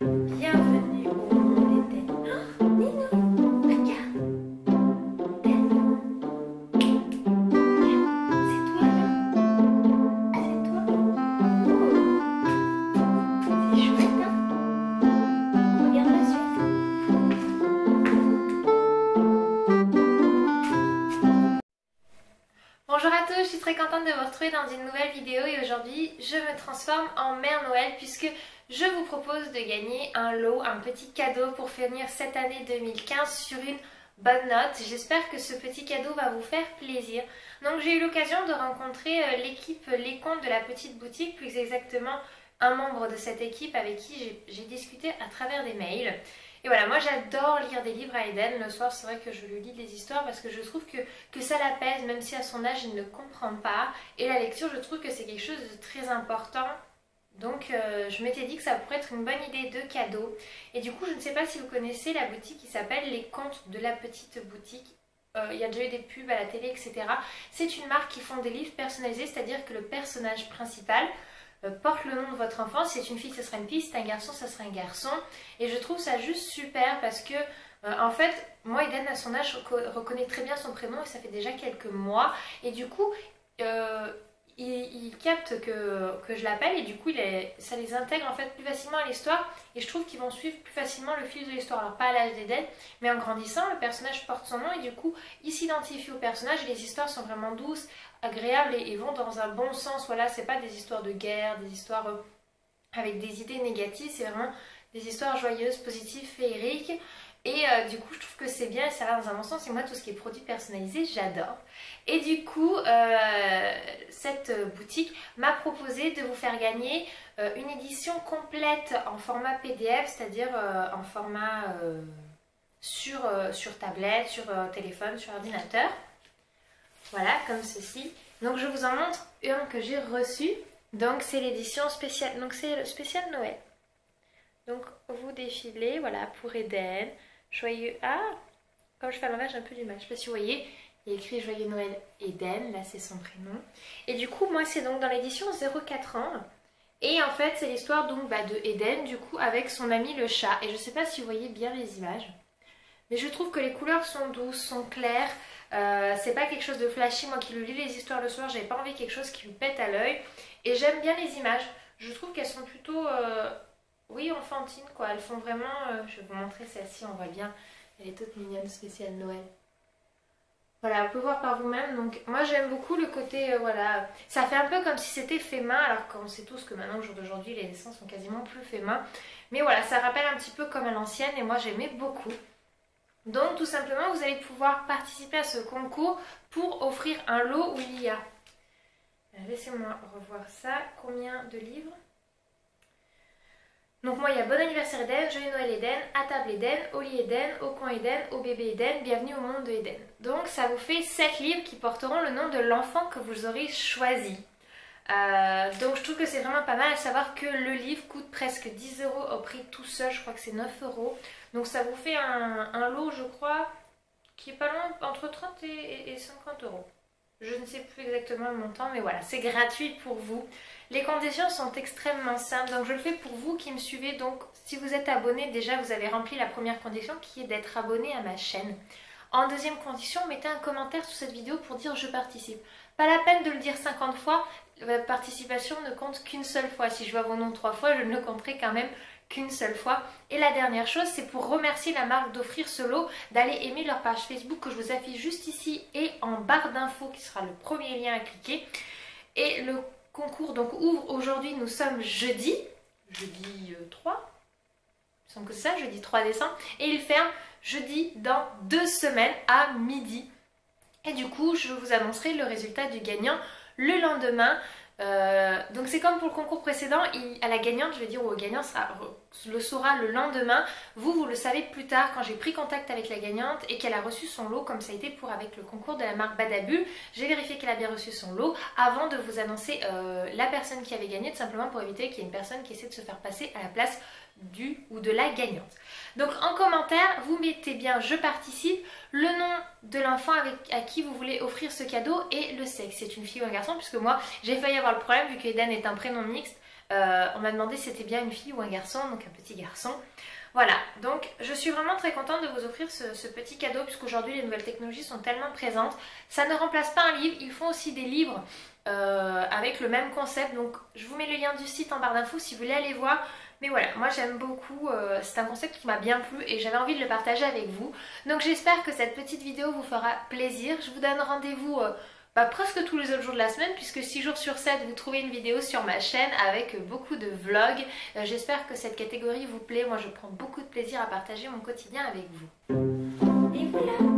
Bienvenue au monde d'Eden. Oh, Nino, regarde. Eden. Regarde, c'est toi là. C'est toi. Oh, c'est chouette, hein? Regarde la suite. Bonjour à tous, je suis très contente de vous retrouver dans une nouvelle vidéo et aujourd'hui je me transforme en Mère Noël puisque je vous propose de gagner un lot, un petit cadeau pour finir cette année 2015 sur une bonne note. J'espère que ce petit cadeau va vous faire plaisir. Donc j'ai eu l'occasion de rencontrer l'équipe Les Contes de la Petite Boutique, plus exactement un membre de cette équipe avec qui j'ai discuté à travers des mails. Et voilà, moi j'adore lire des livres à Eden. Le soir, c'est vrai que je lui lis des histoires parce que je trouve que ça l'apaise, même si à son âge il ne comprend pas. Et la lecture, je trouve que c'est quelque chose de très important. Donc je m'étais dit que ça pourrait être une bonne idée de cadeau. Et du coup, je ne sais pas si vous connaissez la boutique qui s'appelle Les Contes de la Petite Boutique. Il y a déjà eu des pubs à la télé, etc. C'est une marque qui font des livres personnalisés, c'est-à-dire que le personnage principal porte le nom de votre enfant. Si c'est une fille, ce sera une fille. Si c'est un garçon, ce sera un garçon. Et je trouve ça juste super parce que, en fait, moi, Eden, à son âge, reconnaît très bien son prénom et ça fait déjà quelques mois. Et du coup, il capte que je l'appelle et du coup, ça les intègre en fait plus facilement à l'histoire. Et je trouve qu'ils vont suivre plus facilement le fil de l'histoire. Alors, pas à l'âge d'Eden, mais en grandissant, le personnage porte son nom et du coup, il s'identifie au personnage et les histoires sont vraiment douces, agréables et vont dans un bon sens. Voilà, c'est pas des histoires de guerre, des histoires avec des idées négatives, c'est vraiment des histoires joyeuses, positives, féeriques. Et du coup, je trouve que c'est bien et ça va dans un bon sens. Et moi, tout ce qui est produit personnalisé, j'adore. Et du coup, cette boutique m'a proposé de vous faire gagner une édition complète en format PDF, c'est-à-dire en format sur tablette, sur téléphone, sur ordinateur. Voilà, comme ceci. Donc je vous en montre un que j'ai reçu. Donc c'est l'édition spéciale. Donc c'est le spécial Noël. Donc vous défilez, voilà, pour Eden. Joyeux. Ah, comme je fais à l'envers, j'ai un peu du mal. Je sais pas si vous voyez. Il y a écrit Joyeux Noël Eden. Là, c'est son prénom. Et du coup, moi, c'est donc dans l'édition 0,4 ans. Et en fait, c'est l'histoire donc de Eden, du coup, avec son ami le chat. Et je sais pas si vous voyez bien les images. Mais je trouve que les couleurs sont douces, sont claires. C'est pas quelque chose de flashy. Moi qui lui lis les histoires le soir, j'avais pas envie de quelque chose qui lui pète à l'œil. Et j'aime bien les images. Je trouve qu'elles sont plutôt, oui, enfantines quoi. Elles font vraiment, je vais vous montrer celle-ci, on voit bien. Elle est toute mignonne, spéciale Noël. Voilà, vous pouvez voir par vous-même. Donc moi j'aime beaucoup le côté, voilà. Ça fait un peu comme si c'était fait main. Alors qu'on sait tous que maintenant, au jour d'aujourd'hui, les dessins sont quasiment plus faits main. Mais voilà, ça rappelle un petit peu comme à l'ancienne. Et moi j'aimais beaucoup. Donc tout simplement vous allez pouvoir participer à ce concours pour offrir un lot où il y a, laissez-moi revoir ça, combien de livres. Donc moi il y a Bon anniversaire Eden, Joyeux Noël Eden, À table Eden, Au lit Eden, Au coin Eden, Au bébé Eden, Bienvenue au monde de Eden. Donc ça vous fait 7 livres qui porteront le nom de l'enfant que vous aurez choisi. Donc je trouve que c'est vraiment pas mal, à savoir que le livre coûte presque 10 € au prix tout seul, je crois que c'est 9 €. Donc ça vous fait un lot, je crois, qui est pas loin, entre 30 et 50 €. Je ne sais plus exactement le montant, mais voilà, c'est gratuit pour vous. Les conditions sont extrêmement simples, donc je le fais pour vous qui me suivez. Donc si vous êtes abonné, déjà vous avez rempli la première condition qui est d'être abonné à ma chaîne. En deuxième condition, mettez un commentaire sous cette vidéo pour dire je participe. Pas la peine de le dire 50 fois, votre participation ne compte qu'une seule fois. Si je vois vos noms 3 fois, je ne le compterai quand même qu'une seule fois. Et la dernière chose, c'est pour remercier la marque d'offrir ce lot, d'aller aimer leur page Facebook que je vous affiche juste ici et en barre d'infos qui sera le premier lien à cliquer. Et le concours donc ouvre aujourd'hui, nous sommes jeudi 3, il me semble que c'est ça, jeudi 3 décembre, et il ferme jeudi dans 2 semaines à midi. Et du coup, je vous annoncerai le résultat du gagnant le lendemain. Donc c'est comme pour le concours précédent, à la gagnante, je vais dire, ou au gagnant le saura le lendemain. Vous le savez plus tard quand j'ai pris contact avec la gagnante et qu'elle a reçu son lot, comme ça a été pour avec le concours de la marque Badabul. J'ai vérifié qu'elle a bien reçu son lot avant de vous annoncer la personne qui avait gagné, tout simplement pour éviter qu'il y ait une personne qui essaie de se faire passer à la place du ou de la gagnante. Donc en commentaire, vous mettez bien je participe, le nom de l'enfant à qui vous voulez offrir ce cadeau et le sexe. C'est une fille ou un garçon, puisque moi j'ai failli avoir le problème vu que Eden est un prénom mixte. On m'a demandé si c'était bien une fille ou un garçon, donc un petit garçon. Voilà, donc je suis vraiment très contente de vous offrir ce petit cadeau puisqu'aujourd'hui les nouvelles technologies sont tellement présentes. Ça ne remplace pas un livre, ils font aussi des livres avec le même concept. Donc je vous mets le lien du site en barre d'infos si vous voulez aller voir. Mais voilà, moi j'aime beaucoup, c'est un concept qui m'a bien plu et j'avais envie de le partager avec vous. Donc j'espère que cette petite vidéo vous fera plaisir. Je vous donne rendez-vous presque tous les autres jours de la semaine puisque 6 jours sur 7 vous trouvez une vidéo sur ma chaîne avec beaucoup de vlogs. J'espère que cette catégorie vous plaît. Moi je prends beaucoup de plaisir à partager mon quotidien avec vous. Et voilà.